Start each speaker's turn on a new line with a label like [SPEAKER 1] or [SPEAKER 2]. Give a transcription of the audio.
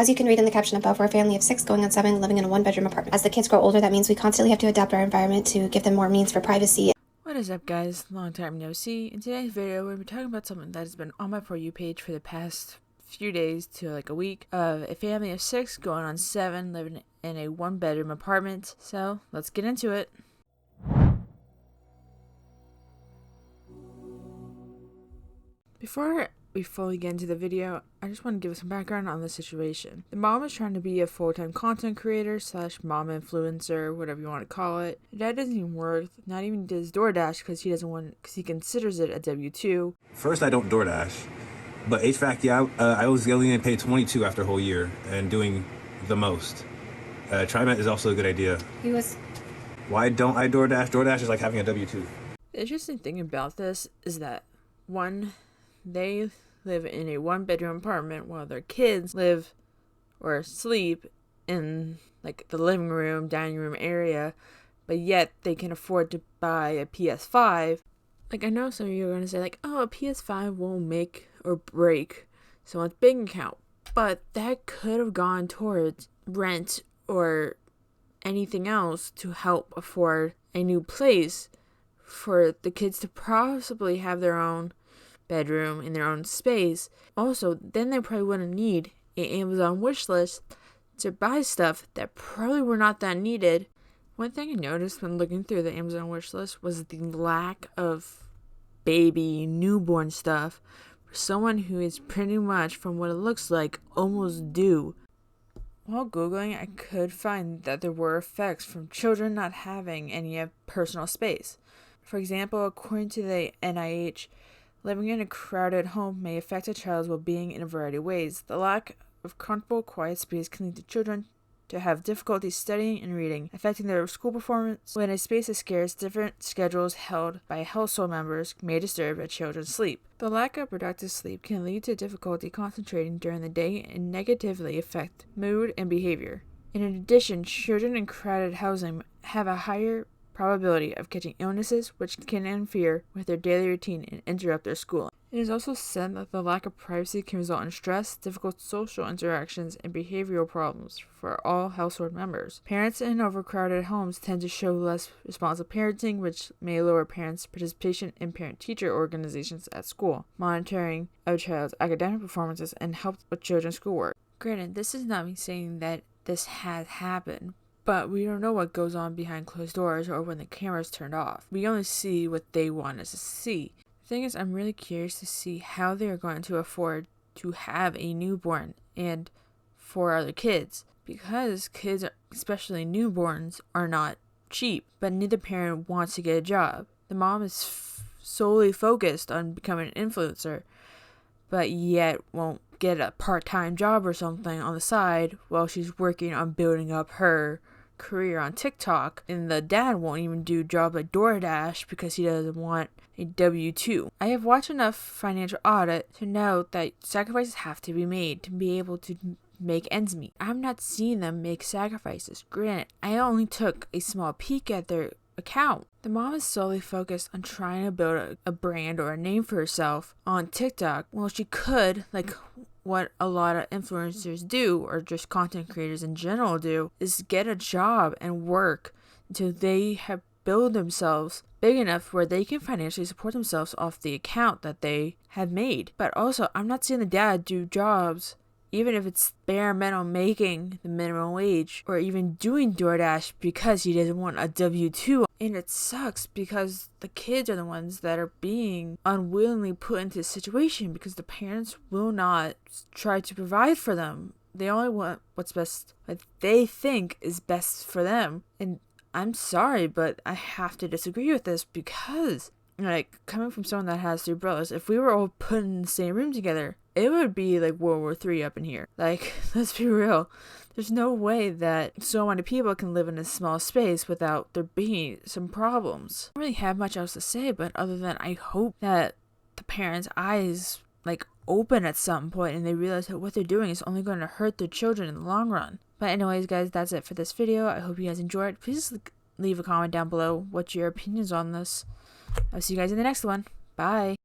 [SPEAKER 1] As you can read in the caption above, we're a family of 6 going on 7 living in a 1-bedroom apartment. As the kids grow older, that means we constantly have to adapt our environment to give them more means for privacy.
[SPEAKER 2] What is up, guys? Long time no see. In today's video, we're going to be talking about something that has been on my For You page for the past few days to like a week, of a family of 6 going on 7 living in a 1-bedroom apartment. So let's get into it. Before we fully get into the video, I just want to give some background on the situation. The mom is trying to be a full-time content creator / mom influencer, whatever you want to call it. That doesn't even work. Not even does DoorDash because he considers it a W-2.
[SPEAKER 3] First, I don't DoorDash, but HVAC, yeah, I was only getting paid $22 after a whole year and doing the most. TriMet is also a good idea. Why don't I DoorDash? DoorDash is like having a W-2.
[SPEAKER 2] The interesting thing about this is that, one, they live in a 1-bedroom apartment while their kids live or sleep in like the living room, dining room area, but yet they can afford to buy a PS5. Like, I know some of you are going to say like, oh, a PS5 won't make or break someone's bank account, but that could have gone towards rent or anything else to help afford a new place for the kids to possibly have their own bedroom in their own space. Also, then they probably wouldn't need an Amazon wish list to buy stuff that probably were not that needed. One thing I noticed when looking through the Amazon wish list was the lack of baby newborn stuff for someone who is pretty much, from what it looks like, almost due. While Googling, I could find that there were effects from children not having any personal space. For example, according to the NIH, living in a crowded home may affect a child's well-being in a variety of ways. The lack of comfortable, quiet space can lead to children to have difficulty studying and reading, affecting their school performance. When a space is scarce, different schedules held by household members may disturb a children's sleep. The lack of productive sleep can lead to difficulty concentrating during the day and negatively affect mood and behavior. In addition, children in crowded housing have a higher probability of catching illnesses, which can interfere with their daily routine and interrupt their schooling. It is also said that the lack of privacy can result in stress, difficult social interactions, and behavioral problems for all household members. Parents in overcrowded homes tend to show less responsive parenting, which may lower parents' participation in parent-teacher organizations at school, monitoring of a child's academic performances, and help with children's schoolwork. Granted, this is not me saying that this has happened, but we don't know what goes on behind closed doors or when the camera's turned off. We only see what they want us to see. The thing is, I'm really curious to see how they are going to afford to have a newborn and 4 other kids. Because kids, especially newborns, are not cheap, but neither parent wants to get a job. The mom is solely focused on becoming an influencer, but yet won't get a part-time job or something on the side while she's working on building up her career on TikTok, and the dad won't even do a job at DoorDash because he doesn't want a W-2. I have watched enough financial audit to know that sacrifices have to be made to be able to make ends meet. I'm not seeing them make sacrifices. Granted, I only took a small peek at their account. The mom is solely focused on trying to build a brand or a name for herself on TikTok. Well, she could, like what a lot of influencers do, or just content creators in general do, is get a job and work until they have built themselves big enough where they can financially support themselves off the account that they have made. But also, I'm not seeing the dad do jobs, even if it's bare minimum making the minimum wage, or even doing DoorDash because he doesn't want a W-2. And it sucks because the kids are the ones that are being unwillingly put into this situation because the parents will not try to provide for them. They only want what's best, what they think is best for them. And I'm sorry, but I have to disagree with this because, like, coming from someone that has 3 brothers, if we were all put in the same room together, it would be like World War III up in here. Like, let's be real. There's no way that so many people can live in a small space without there being some problems. I don't really have much else to say, but other than I hope that the parents' eyes open at some point and they realize that what they're doing is only going to hurt their children in the long run. But anyways, guys, that's it for this video. I hope you guys enjoyed. Please leave a comment down below what your opinions on this. I'll see you guys in the next one. Bye.